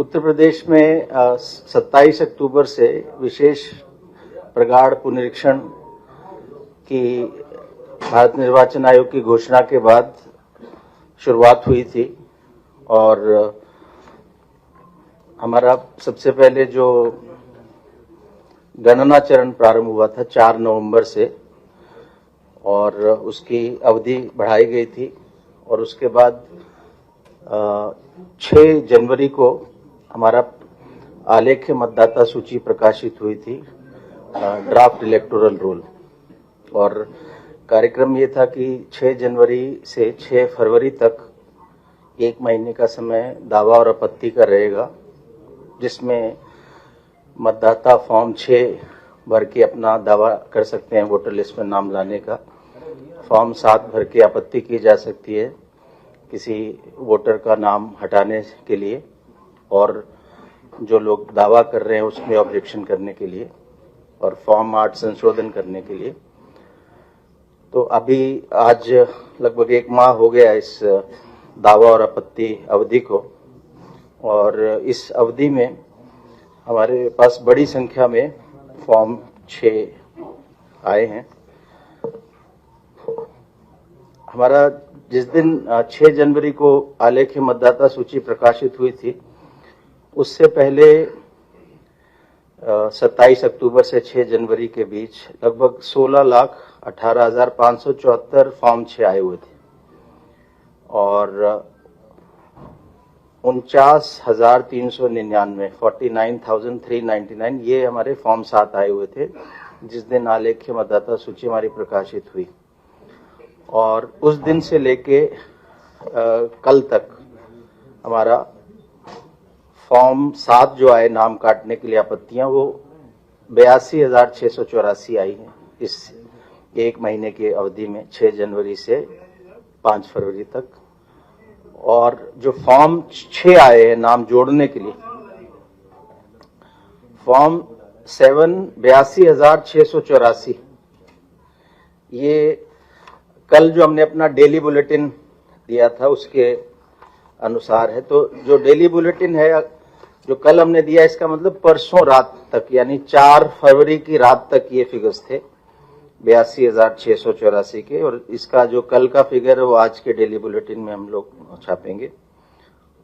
उत्तर प्रदेश में 27 अक्टूबर से विशेष प्रगाढ़ पुनरीक्षण की भारत निर्वाचन आयोग की घोषणा के बाद शुरुआत हुई थी और हमारा सबसे पहले जो गणना चरण प्रारंभ हुआ था 4 नवंबर से और उसकी अवधि बढ़ाई गई थी और उसके बाद 6 जनवरी को हमारा आलेख्य मतदाता सूची प्रकाशित हुई थी, ड्राफ्ट इलेक्टोरल रोल। और कार्यक्रम ये था कि 6 जनवरी से 6 फरवरी तक 1 महीने का समय दावा और आपत्ति का रहेगा, जिसमें मतदाता फॉर्म 6 भर के अपना दावा कर सकते हैं वोटर लिस्ट में नाम लाने का। फॉर्म 7 भर के आपत्ति की जा सकती है किसी वोटर का नाम हटाने के लिए और जो लोग दावा कर रहे हैं उसमें ऑब्जेक्शन करने के लिए, और फॉर्म 8 संशोधन करने के लिए। तो अभी आज लगभग 1 माह हो गया इस दावा और आपत्ति अवधि को, और इस अवधि में हमारे पास बड़ी संख्या में फॉर्म 6 आए हैं। हमारा जिस दिन 6 जनवरी को आलेख्य मतदाता सूची प्रकाशित हुई थी, उससे पहले 27 अक्टूबर से 6 जनवरी के बीच लगभग 16,18,574 फॉर्म 6 आए हुए थे और 49,399 49,399 ये हमारे फॉर्म 7 आए हुए थे जिस दिन आलेख्य मतदाता सूची हमारी प्रकाशित हुई। और उस दिन से लेके कल तक हमारा फॉर्म 7 जो आए नाम काटने के लिए आपत्तियां, वो 82,684 आई हैं इस 1 महीने की अवधि में, 6 जनवरी से 5 फरवरी तक। और जो फॉर्म 6 आए हैं नाम जोड़ने के लिए, फॉर्म 7 82,684, ये कल जो हमने अपना डेली बुलेटिन दिया था उसके अनुसार है। तो जो डेली बुलेटिन है जो कल हमने दिया, इसका मतलब परसों रात तक यानी 4 फरवरी की रात तक ये फिगर्स थे 82,684 के, और इसका जो कल का फिगर है वो आज के डेली बुलेटिन में हम लोग छापेंगे।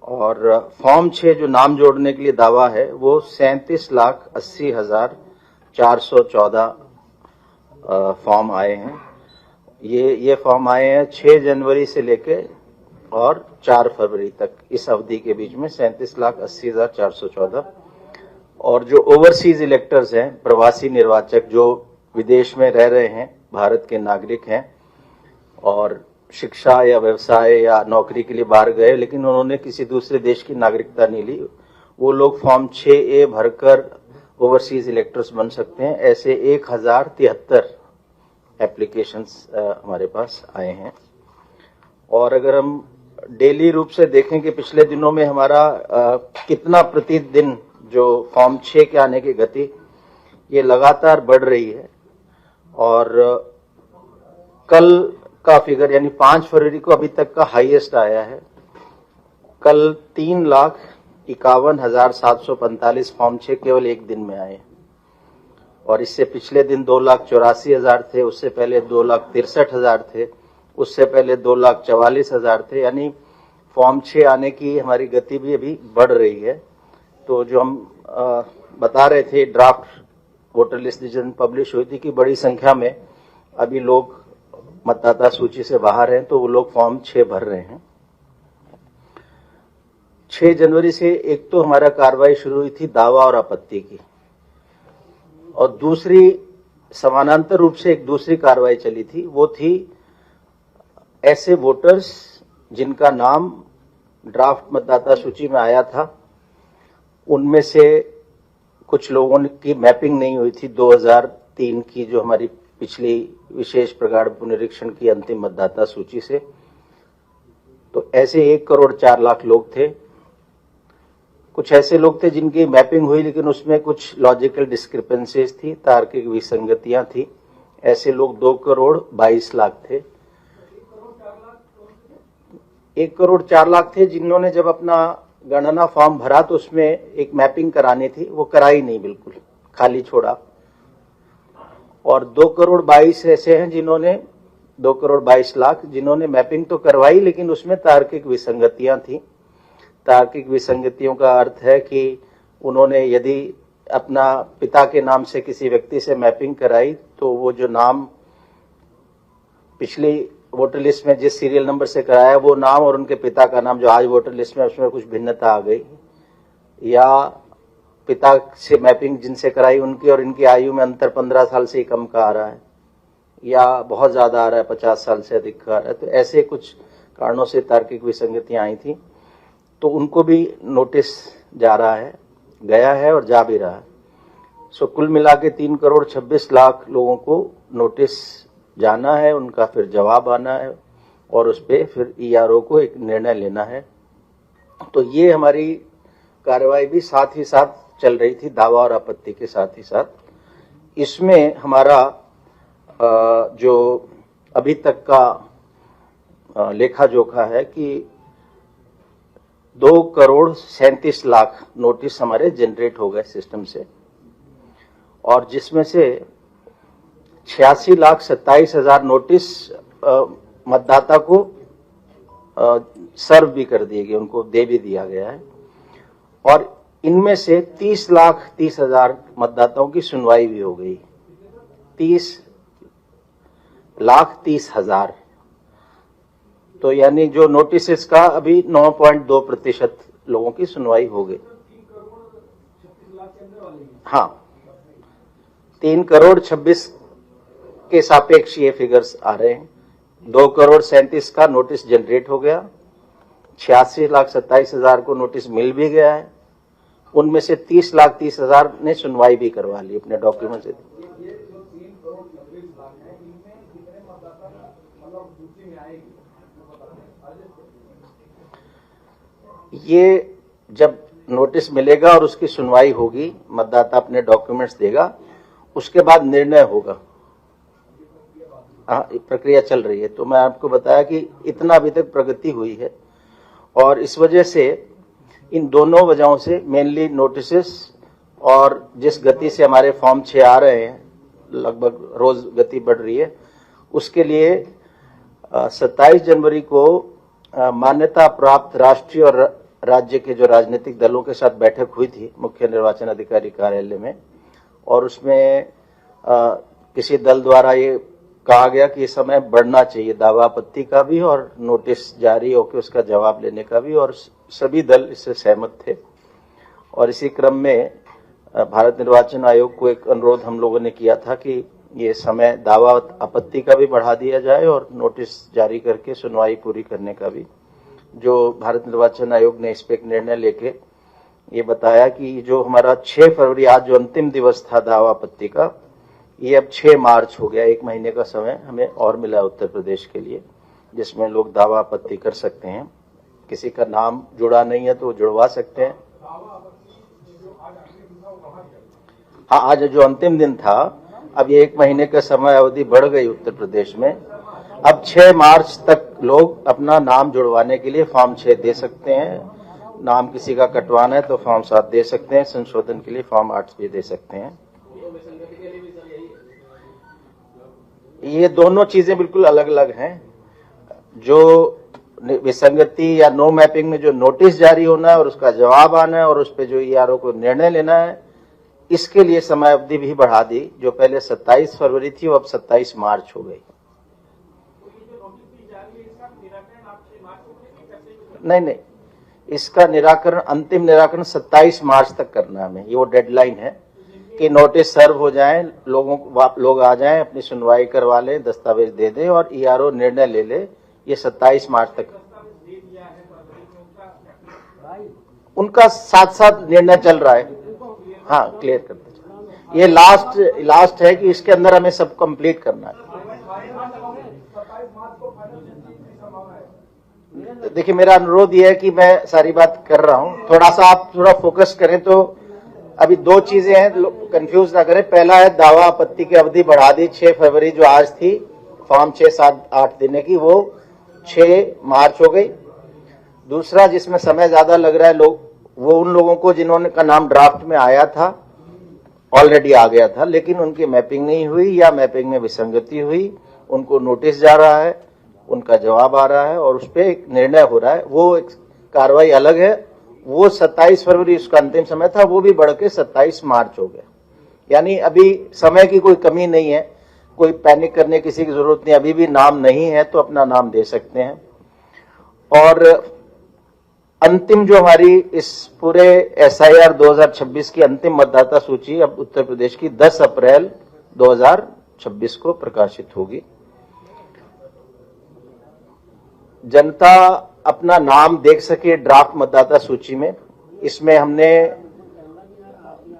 और फॉर्म 6 जो नाम जोड़ने के लिए दावा है वो 37,80,414 फॉर्म आए हैं। ये फॉर्म आए हैं 6 जनवरी से लेके और 4 फरवरी तक, इस अवधि के बीच में 37,80,414। और जो ओवरसीज इलेक्टर्स हैं, प्रवासी निर्वाचक जो विदेश में रह रहे हैं, भारत के नागरिक हैं और शिक्षा या व्यवसाय या नौकरी के लिए बाहर गए लेकिन उन्होंने किसी दूसरे देश की नागरिकता नहीं ली, वो लोग फॉर्म 6A भरकर ओवरसीज इलेक्टर्स बन सकते हैं। ऐसे 1073 एप्लीकेशंस हमारे पास आए हैं। और अगर हम डेली रूप से देखें कि पिछले दिनों में हमारा कितना प्रतिदिन जो फॉर्म 6 के आने की गति, ये लगातार बढ़ रही है। और कल का फिगर यानी 5 फरवरी को अभी तक का हाईएस्ट आया है। कल 3,51,745 फॉर्म 6 केवल एक दिन में आए, और इससे पिछले दिन 2,84,000 थे, उससे पहले 2,63,000 थे, उससे पहले 2,44,000 थे। यानी फॉर्म 6 आने की हमारी गति भी अभी बढ़ रही है। तो जो हम बता रहे थे, draft voter list decision publish हुई थी कि बड़ी संख्या में अभी लोग मतदाता सूची से बाहर हैं, तो वो लोग फॉर्म 6 भर रहे हैं। 6 जनवरी से एक तो हमारा कार्रवाई शुरू हुई थी दावा और आपत्ति की, और दूसरी समानांतर रूप से एक दूसरी कार्रवाई चली थी, वो थी ऐसे वोटर्स जिनका नाम ड्राफ्ट मतदाता सूची में आया था, उनमें से कुछ लोगों की मैपिंग नहीं हुई थी 2003 की जो हमारी पिछली विशेष प्रगाढ़ पुनरीक्षण की अंतिम मतदाता सूची से। तो ऐसे 1,04,00,000 लोग थे। कुछ ऐसे लोग थे जिनकी मैपिंग हुई लेकिन उसमें कुछ लॉजिकल डिस्क्रिपेंसीज थी, तार्किक विसंगतियां थी। ऐसे लोग 2,22,00,000 थे। 1,04,00,000 थे जिन्होंने जब अपना गणना फॉर्म भरा तो उसमें एक मैपिंग करानी थी, वो कराई नहीं, बिल्कुल खाली छोड़ा। और 2,22,00,000 ऐसे हैं जिन्होंने 2,22,00,000 जिन्होंने मैपिंग तो करवाई, लेकिन उसमें तार्किक विसंगतियां थी। तार्किक विसंगतियों का अर्थ है कि उन्होंने यदि अपना पिता के नाम से किसी व्यक्ति से मैपिंग कराई तो वो जो नाम पिछली वोटर लिस्ट में जिस सीरियल नंबर से कराया वो नाम और उनके पिता का नाम जो आज वोटर लिस्ट में, उसमें कुछ भिन्नता आ गई, या पिता से मैपिंग जिनसे कराई उनकी और इनकी आयु में अंतर 15 साल से ही कम का आ रहा है, या बहुत ज्यादा आ रहा है, 50 साल से अधिक का आ रहा है। तो ऐसे कुछ कारणों से तार्किक विसंगतियां आई थी, तो उनको भी नोटिस जा रहा है, गया है और जा भी रहा है। सो कुल मिला के 3,26,00,000 लोगों को नोटिस जाना है, उनका फिर जवाब आना है और उस पर फिर ईआरओ को एक निर्णय लेना है। तो ये हमारी कार्रवाई भी साथ ही साथ चल रही थी, दावा और आपत्ति के साथ ही साथ। इसमें हमारा जो अभी तक का लेखा जोखा है कि 2,37,00,000 नोटिस हमारे जनरेट हो गए सिस्टम से, और जिसमें से 86,27,000 नोटिस मतदाता को सर्व भी कर दिए गए, उनको दे भी दिया गया है। और इनमें से 30,30,000 मतदाताओं की सुनवाई भी हो गई। 30,30,000, तो यानी जो नोटिस का अभी 9.2% लोगों की सुनवाई हो गई। हाँ, 3,26,00,000 के सापेक्ष ये फिगर्स आ रहे हैं। 2,37,00,000 का नोटिस जनरेट हो गया, 86,27,000 को नोटिस मिल भी गया है, उनमें से 30,30,000 ने सुनवाई भी करवा ली अपने डॉक्यूमेंट से। ये जब नोटिस मिलेगा और उसकी सुनवाई होगी, मतदाता अपने डॉक्यूमेंट्स देगा, उसके बाद निर्णय होगा। प्रक्रिया चल रही है। तो मैं आपको बताया कि इतना अभी तक प्रगति हुई है, और इस वजह से इन दोनों वजहों से, मेनली नोटिसेस और जिस गति से हमारे फॉर्म 6 आ रहे हैं, लगभग रोज गति बढ़ रही है, उसके लिए 27 जनवरी को मान्यता प्राप्त राष्ट्रीय और राज्य के जो राजनीतिक दलों के साथ बैठक हुई थी मुख्य निर्वाचन अधिकारी कार्यालय में, और उसमें किसी दल द्वारा ये कहा गया कि इस समय बढ़ना चाहिए दावा आपत्ति का भी और नोटिस जारी होकर उसका जवाब लेने का भी, और सभी दल इससे सहमत थे। और इसी क्रम में भारत निर्वाचन आयोग को एक अनुरोध हम लोगों ने किया था कि ये समय दावा आपत्ति का भी बढ़ा दिया जाए और नोटिस जारी करके सुनवाई पूरी करने का भी, जो भारत निर्वाचन आयोग ने इस पर एक निर्णय लेके ये बताया कि जो हमारा 6 फरवरी आज जो अंतिम दिवस था दावा आपत्ति का, ये अब 6 मार्च हो गया। 1 महीने का समय हमें और मिला उत्तर प्रदेश के लिए, जिसमें लोग दावा आपत्ति कर सकते हैं। किसी का नाम जुड़ा नहीं है तो वो जुड़वा सकते हैं। हाँ, आज जो अंतिम दिन था, अब ये 1 महीने का समय अवधि बढ़ गई उत्तर प्रदेश में। अब 6 मार्च तक लोग अपना नाम जुड़वाने के लिए फॉर्म 6 दे सकते हैं। नाम किसी का कटवाना है तो फॉर्म 7 दे सकते हैं, संशोधन के लिए फॉर्म 8 भी दे सकते हैं। ये दोनों चीजें बिल्कुल अलग अलग हैं। जो विसंगति या नो मैपिंग में जो नोटिस जारी होना है और उसका जवाब आना है और उस पर जो ईआरओ को निर्णय लेना है, इसके लिए समय अवधि भी बढ़ा दी। जो पहले 27 फरवरी थी वो अब 27 मार्च हो गई। नहीं, इसका निराकरण, अंतिम निराकरण 27 मार्च तक करना है हमें। ये वो डेडलाइन है कि नोटिस सर्व हो जाए, लोग आ जाएं, अपनी सुनवाई करवा लें, दस्तावेज दे दें और ईआरओ निर्णय ले ले। ये 27 मार्च तक उनका साथ साथ निर्णय चल रहा है। हाँ, क्लियर करते। ये लास्ट है कि इसके अंदर हमें सब कंप्लीट करना है। देखिए, मेरा अनुरोध ये है कि मैं सारी बात कर रहा हूं, थोड़ा सा आप थोड़ा फोकस करें। तो अभी 2 चीजें हैं, कंफ्यूज ना करें। पहला है दावा आपत्ति की अवधि बढ़ा दी। 6 फरवरी जो आज थी फॉर्म 6, 7, 8 देने की, वो 6 मार्च हो गई। दूसरा जिसमें समय ज्यादा लग रहा है वो उन लोगों को जिन्होंने का नाम ड्राफ्ट में आया था, ऑलरेडी आ गया था, लेकिन उनकी मैपिंग नहीं हुई या मैपिंग में विसंगति हुई, उनको नोटिस जा रहा है, उनका जवाब आ रहा है और उस पर एक निर्णय हो रहा है। वो एक कार्रवाई अलग है। वो 27 फरवरी उसका अंतिम समय था, वो भी बढ़ के 27 मार्च हो गया। यानी अभी समय की कोई कमी नहीं है, कोई पैनिक करने किसी की जरूरत नहीं। अभी भी नाम नहीं है तो अपना नाम दे सकते हैं। और अंतिम जो हमारी इस पूरे SIR 2026 की अंतिम मतदाता सूची अब उत्तर प्रदेश की 10 अप्रैल 2026 को प्रकाशित होगी। जनता अपना नाम देख सके ड्राफ्ट मतदाता सूची में। इसमें हमने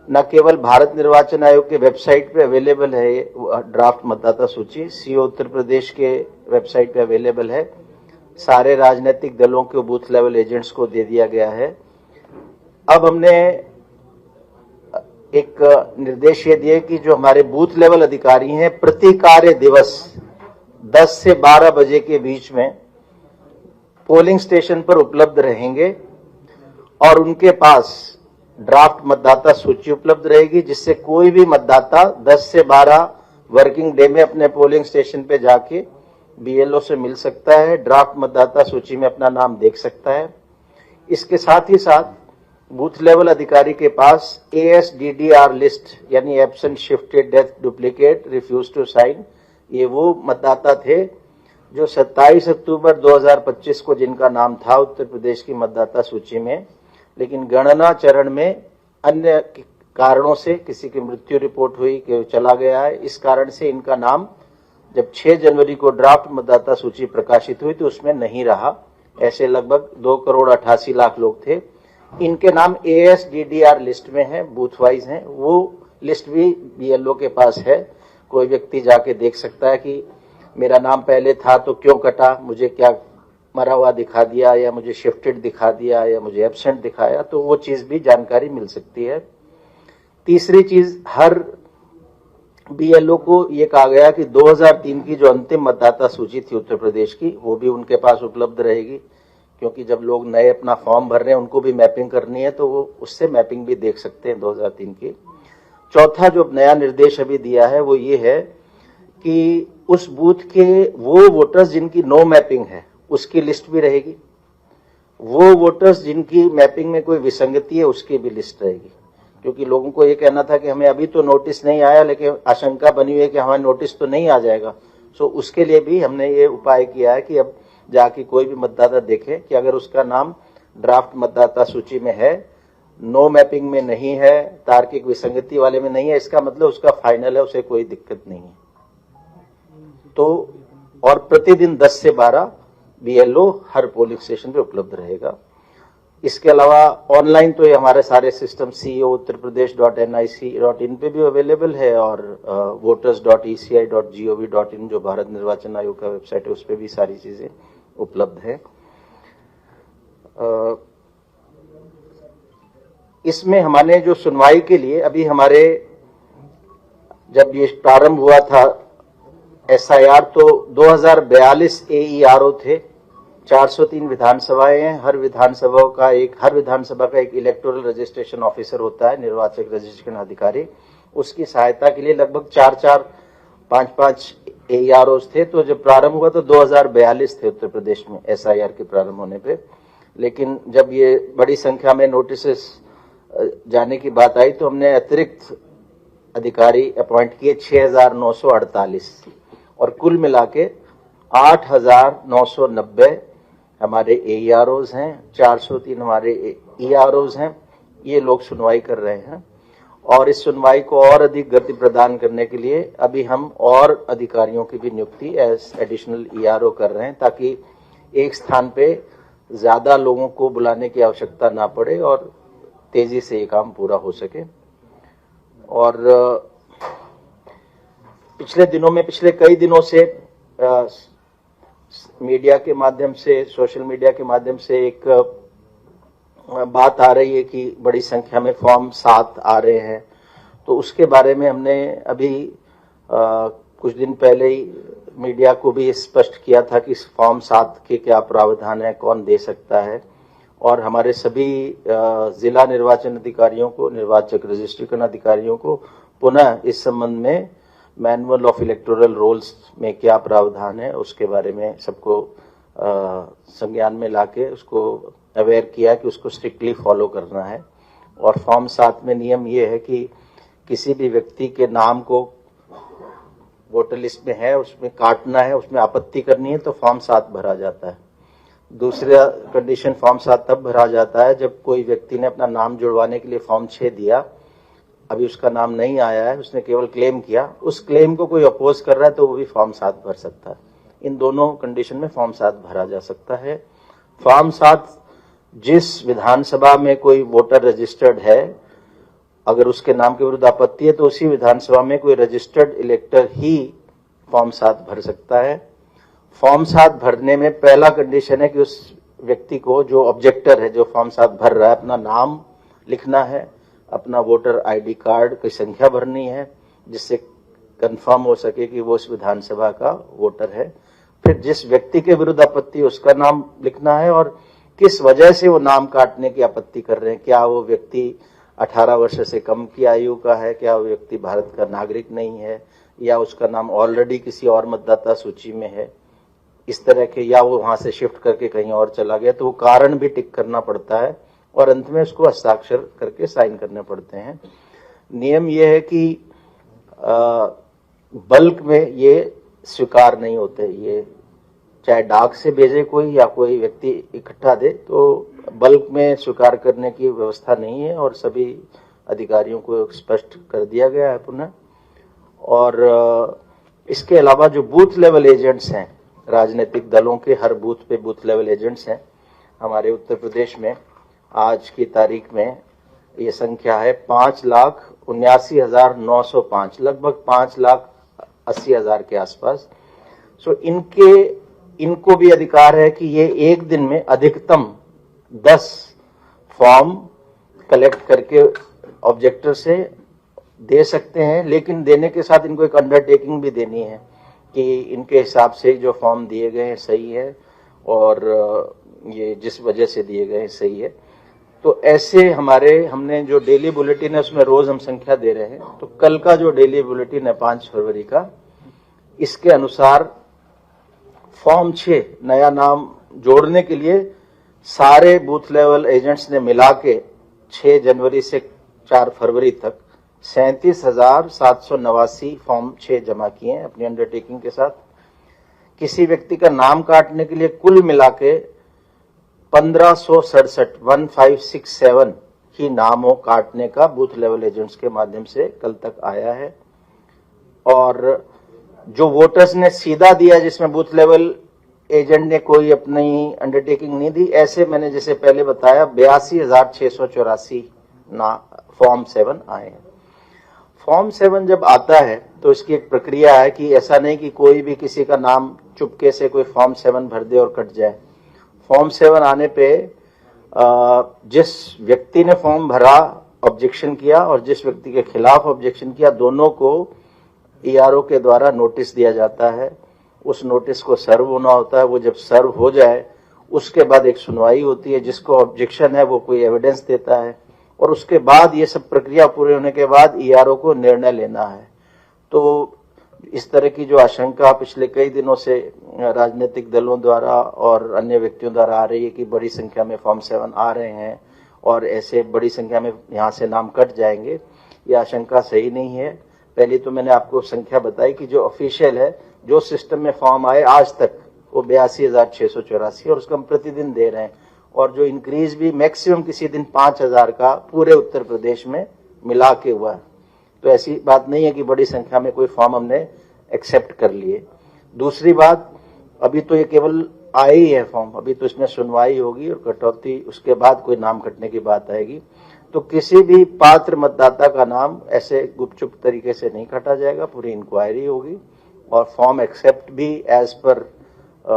न केवल भारत निर्वाचन आयोग के वेबसाइट पे अवेलेबल है ड्राफ्ट मतदाता सूची, सीओ उत्तर प्रदेश के वेबसाइट पे अवेलेबल है, सारे राजनीतिक दलों के बूथ लेवल एजेंट्स को दे दिया गया है। अब हमने एक निर्देश ये दिए कि जो हमारे बूथ लेवल अधिकारी हैं, प्रति कार्य दिवस 10 से 12 बजे के बीच में पोलिंग स्टेशन पर उपलब्ध रहेंगे और उनके पास ड्राफ्ट मतदाता सूची उपलब्ध रहेगी, जिससे कोई भी मतदाता 10 से 12 वर्किंग डे में अपने पोलिंग स्टेशन पे जाके BLO से मिल सकता है, ड्राफ्ट मतदाता सूची में अपना नाम देख सकता है। इसके साथ ही साथ बूथ लेवल अधिकारी के पास ASDDR लिस्ट यानी absent, shifted, death, duplicate, refuse to sign, ये वो मतदाता थे जो 27 अक्टूबर 2025 को जिनका नाम था उत्तर प्रदेश की मतदाता सूची में, लेकिन गणना चरण में अन्य कारणों से किसी की मृत्यु रिपोर्ट हुई कि चला गया है। इस कारण से इनका नाम जब 6 जनवरी को ड्राफ्ट मतदाता सूची प्रकाशित हुई तो उसमें नहीं रहा। ऐसे लगभग 2,88,00,000 लोग थे। इनके नाम ASDDR लिस्ट में है, बूथ वाइज हैं। वो लिस्ट भी BLO के पास है। कोई व्यक्ति जाके देख सकता है कि मेरा नाम पहले था तो क्यों कटा, मुझे क्या मरा हुआ दिखा दिया या मुझे शिफ्टेड दिखा दिया या मुझे एब्सेंट दिखाया, तो वो चीज भी जानकारी मिल सकती है। तीसरी चीज, हर BLO को ये कहा गया कि 2003 की जो अंतिम मतदाता सूची थी उत्तर प्रदेश की, वो भी उनके पास उपलब्ध रहेगी, क्योंकि जब लोग नए अपना फॉर्म भर रहे हैं उनको भी मैपिंग करनी है, तो वो उससे मैपिंग भी देख सकते हैं 2003 की। चौथा जो नया निर्देश अभी दिया है वो ये है कि उस बूथ के वो वोटर्स जिनकी नो मैपिंग है उसकी लिस्ट भी रहेगी, वो वोटर्स जिनकी मैपिंग में कोई विसंगति है उसकी भी लिस्ट रहेगी। क्योंकि लोगों को ये कहना था कि हमें अभी तो नोटिस नहीं आया, लेकिन आशंका बनी हुई है कि हमें नोटिस तो नहीं आ जाएगा। सो उसके लिए भी हमने ये उपाय किया है कि अब जाके कोई भी मतदाता देखे कि अगर उसका नाम ड्राफ्ट मतदाता सूची में है, नो मैपिंग में नहीं है, तार्किक विसंगति वाले में नहीं है, इसका मतलब उसका फाइनल है, उसे कोई दिक्कत नहीं है। तो और प्रतिदिन 10 से 12 BLO हर पोलिंग स्टेशन पे उपलब्ध रहेगा। इसके अलावा ऑनलाइन तो ये हमारे सारे सिस्टम co.uttarpradesh.nic.in पे भी अवेलेबल है और voters.eci.gov.in जो भारत निर्वाचन आयोग का वेबसाइट है उस पे भी सारी चीजें उपलब्ध है। इसमें हमारे जो सुनवाई के लिए अभी हमारे जब ये प्रारंभ हुआ था SIR तो 2042 AERO थे, 403 विधानसभाएं हैं। हर विधानसभा का एक इलेक्टोरल रजिस्ट्रेशन ऑफिसर होता है, निर्वाचक रजिस्ट्रेशन अधिकारी। उसकी सहायता के लिए लगभग 5 AEROs थे। तो जब प्रारंभ हुआ तो 2042 थे उत्तर प्रदेश में SIR के प्रारंभ होने पे। लेकिन जब ये बड़ी संख्या में नोटिस जाने की बात आई तो हमने अतिरिक्त अधिकारी अपॉइंट किए 6,948 और कुल मिला के 8,990 हमारे AEROs हैं, 403 हमारे EROs हैं। ये लोग सुनवाई कर रहे हैं और इस सुनवाई को और अधिक गति प्रदान करने के लिए अभी हम और अधिकारियों की भी नियुक्ति एज एडिशनल ERO कर रहे हैं, ताकि एक स्थान पे ज्यादा लोगों को बुलाने की आवश्यकता ना पड़े और तेजी से ये काम पूरा हो सके। और पिछले कई दिनों से मीडिया के माध्यम से, सोशल मीडिया के माध्यम से एक बात आ रही है कि बड़ी संख्या में फॉर्म 7 आ रहे हैं। तो उसके बारे में हमने अभी कुछ दिन पहले ही मीडिया को भी स्पष्ट किया था कि इस फॉर्म 7 के क्या प्रावधान है, कौन दे सकता है। और हमारे सभी जिला निर्वाचन अधिकारियों को, निर्वाचक रजिस्ट्रेशन अधिकारियों को पुनः इस संबंध में मैनुअल ऑफ इलेक्टोरल रोल्स में क्या प्रावधान है उसके बारे में सबको संज्ञान में लाके उसको अवेयर किया कि उसको स्ट्रिक्टली फॉलो करना है। और फॉर्म 7 में नियम ये है कि किसी भी व्यक्ति के नाम को वोटर लिस्ट में है उसमें काटना है, उसमें आपत्ति करनी है तो फॉर्म 7 भरा जाता है। दूसरा कंडीशन फॉर्म 7 तब भरा जाता है जब कोई व्यक्ति ने अपना नाम जुड़वाने के लिए फॉर्म 6 दिया, अभी उसका नाम नहीं आया है, उसने केवल क्लेम किया, उस क्लेम को कोई अपोज कर रहा है तो वो भी फॉर्म 7 भर सकता है। इन दोनों कंडीशन में फॉर्म 7 भरा जा सकता है। फॉर्म 7 जिस विधानसभा में कोई वोटर रजिस्टर्ड है, अगर उसके नाम के विरुद्ध आपत्ति है तो उसी विधानसभा में कोई रजिस्टर्ड इलेक्टर ही फॉर्म 7 भर सकता है। फॉर्म 7 भरने में पहला कंडीशन है कि उस व्यक्ति को, जो ऑब्जेक्टर है, जो फॉर्म 7 भर रहा है, अपना नाम लिखना है, अपना वोटर आईडी कार्ड की संख्या भरनी है जिससे कंफर्म हो सके कि वो इस विधानसभा का वोटर है। फिर जिस व्यक्ति के विरुद्ध आपत्ति उसका नाम लिखना है और किस वजह से वो नाम काटने की आपत्ति कर रहे हैं। क्या वो व्यक्ति 18 वर्ष से कम की आयु का है, क्या वो व्यक्ति भारत का नागरिक नहीं है, या उसका नाम ऑलरेडी किसी और मतदाता सूची में है, इस तरह के, या वो वहां से शिफ्ट करके कहीं और चला गया, तो वो कारण भी टिक करना पड़ता है और अंत में उसको हस्ताक्षर करके साइन करने पड़ते हैं। नियम ये है कि बल्क में ये स्वीकार नहीं होते, ये चाहे डाक से भेजे कोई या कोई व्यक्ति इकट्ठा दे तो बल्क में स्वीकार करने की व्यवस्था नहीं है और सभी अधिकारियों को स्पष्ट कर दिया गया है पुनः। और इसके अलावा जो बूथ लेवल एजेंट्स हैं, राजनीतिक दलों के हर बूथ पे बूथ लेवल एजेंट्स हैं हमारे उत्तर प्रदेश में, आज की तारीख में ये संख्या है 5,79,905, लगभग 5,80,000 के आसपास। सो इनको भी अधिकार है कि ये एक दिन में अधिकतम 10 फॉर्म कलेक्ट करके ऑब्जेक्टर से दे सकते हैं, लेकिन देने के साथ इनको एक अंडरटेकिंग भी देनी है कि इनके हिसाब से जो फॉर्म दिए गए हैं सही है और ये जिस वजह से दिए गए हैं सही है। तो ऐसे हमने जो डेली बुलेटिन है उसमें रोज हम संख्या दे रहे हैं। तो कल का जो डेली बुलेटिन है 5 फरवरी का, इसके अनुसार फॉर्म 6 नया नाम जोड़ने के लिए सारे बूथ लेवल एजेंट्स ने मिला के 6 जनवरी से 4 फरवरी तक 37,789 फॉर्म 6 जमा किए हैं अपनी अंडरटेकिंग के साथ। किसी व्यक्ति का नाम काटने के लिए कुल मिला के 1567 ही नामों काटने का बूथ लेवल एजेंट्स के माध्यम से कल तक आया है। और जो वोटर्स ने सीधा दिया, जिसमें बूथ लेवल एजेंट ने कोई अपनी अंडरटेकिंग नहीं दी, ऐसे मैंने जैसे पहले बताया 82,684 फॉर्म 7 आए हैं। फॉर्म 7 जब आता है तो इसकी एक प्रक्रिया है कि ऐसा नहीं कि कोई भी किसी का नाम चुपके से कोई फॉर्म 7 भर दे और कट जाए। फॉर्म 7 आने पे जिस व्यक्ति ने फॉर्म भरा, ऑब्जेक्शन किया, और जिस व्यक्ति के खिलाफ ऑब्जेक्शन किया, दोनों को ईआरओ के द्वारा नोटिस दिया जाता है। उस नोटिस को सर्व होना होता है। वो जब सर्व हो जाए उसके बाद एक सुनवाई होती है, जिसको ऑब्जेक्शन है वो कोई एविडेंस देता है और उसके बाद ये सब प्रक्रिया पूरे होने के बाद ईआरओ को निर्णय लेना है। तो इस तरह की जो आशंका पिछले कई दिनों से राजनीतिक दलों द्वारा और अन्य व्यक्तियों द्वारा आ रही है कि बड़ी संख्या में फॉर्म 7 आ रहे हैं और ऐसे बड़ी संख्या में यहाँ से नाम कट जाएंगे, ये आशंका सही नहीं है। पहले तो मैंने आपको संख्या बताई कि जो ऑफिशियल है, जो सिस्टम में फॉर्म आए आज तक वो 82,684 और उसका हम प्रतिदिन दे रहे हैं। और जो इंक्रीज भी मैक्सिमम किसी दिन 5,000 का पूरे उत्तर प्रदेश में मिला के हुआ है। तो ऐसी बात नहीं है कि बड़ी संख्या में कोई फॉर्म हमने एक्सेप्ट कर लिए। दूसरी बात, अभी तो ये केवल आए ही है फॉर्म, अभी तो इसमें सुनवाई होगी और कटौती, उसके बाद कोई नाम कटने की बात आएगी। तो किसी भी पात्र मतदाता का नाम ऐसे गुपचुप तरीके से नहीं काटा जाएगा, पूरी इंक्वायरी होगी और फॉर्म एक्सेप्ट भी एज पर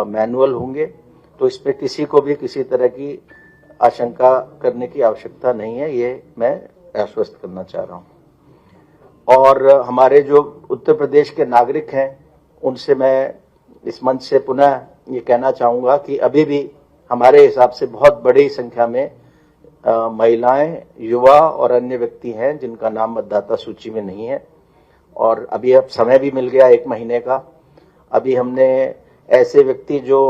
मैनुअल होंगे। तो इस पे किसी को भी किसी तरह की आशंका करने की आवश्यकता नहीं है, ये मैं आश्वस्त करना चाह रहा हूँ। और हमारे जो उत्तर प्रदेश के नागरिक हैं उनसे मैं इस मंच से पुनः ये कहना चाहूँगा कि अभी भी हमारे हिसाब से बहुत बड़ी संख्या में महिलाएं, युवा और अन्य व्यक्ति हैं जिनका नाम मतदाता सूची में नहीं है। और अभी अब समय भी मिल गया 1 महीने का। अभी हमने ऐसे व्यक्ति जो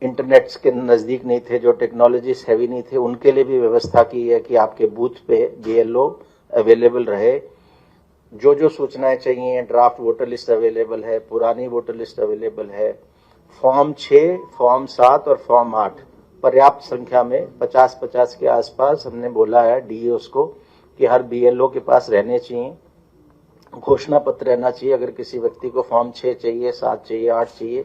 इंटरनेट के नजदीक नहीं थे, जो टेक्नोलॉजी हैवी नहीं थे, उनके लिए भी व्यवस्था की है कि आपके बूथ पे BLO अवेलेबल रहे। जो जो सूचनाएं चाहिए, ड्राफ्ट वोटर लिस्ट अवेलेबल है, पुरानी वोटर लिस्ट अवेलेबल है, फॉर्म 6, फॉर्म 7 और फॉर्म 8 पर्याप्त संख्या में 50-50 के आसपास हमने बोला है DEOs को कि हर BLO के पास रहने चाहिए। घोषणा पत्र रहना चाहिए। अगर किसी व्यक्ति को फॉर्म 6 चाहिए, 7 चाहिए, 8 चाहिए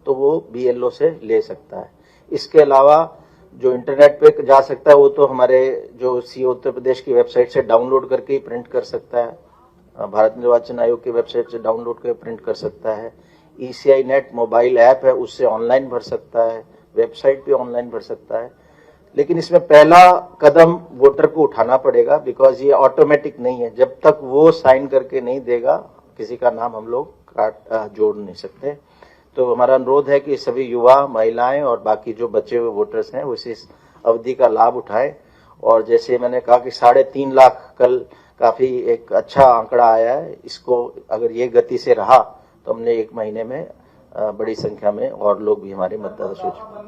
तो वो BLO से ले सकता है। इसके अलावा जो इंटरनेट पे जा सकता है वो तो हमारे जो CO उत्तर प्रदेश की वेबसाइट से डाउनलोड करके ही प्रिंट कर सकता है। भारत निर्वाचन आयोग की वेबसाइट से डाउनलोड करके प्रिंट कर सकता है। ECI नेट मोबाइल ऐप है, उससे ऑनलाइन भर सकता है। वेबसाइट पे ऑनलाइन भर सकता है। लेकिन इसमें पहला कदम वोटर को उठाना पड़ेगा, बिकॉज ये ऑटोमेटिक नहीं है। जब तक वो साइन करके नहीं देगा किसी का नाम हम लोग जोड़ नहीं सकते। तो हमारा अनुरोध है कि सभी युवा, महिलाएं और बाकी जो बचे हुए वोटर्स हैं वो इस अवधि का लाभ उठाएं। और जैसे मैंने कहा कि 3.5 लाख कल काफी एक अच्छा आंकड़ा आया है। इसको अगर ये गति से रहा तो हमने 1 महीने में बड़ी संख्या में और लोग भी हमारे मतदाता सूची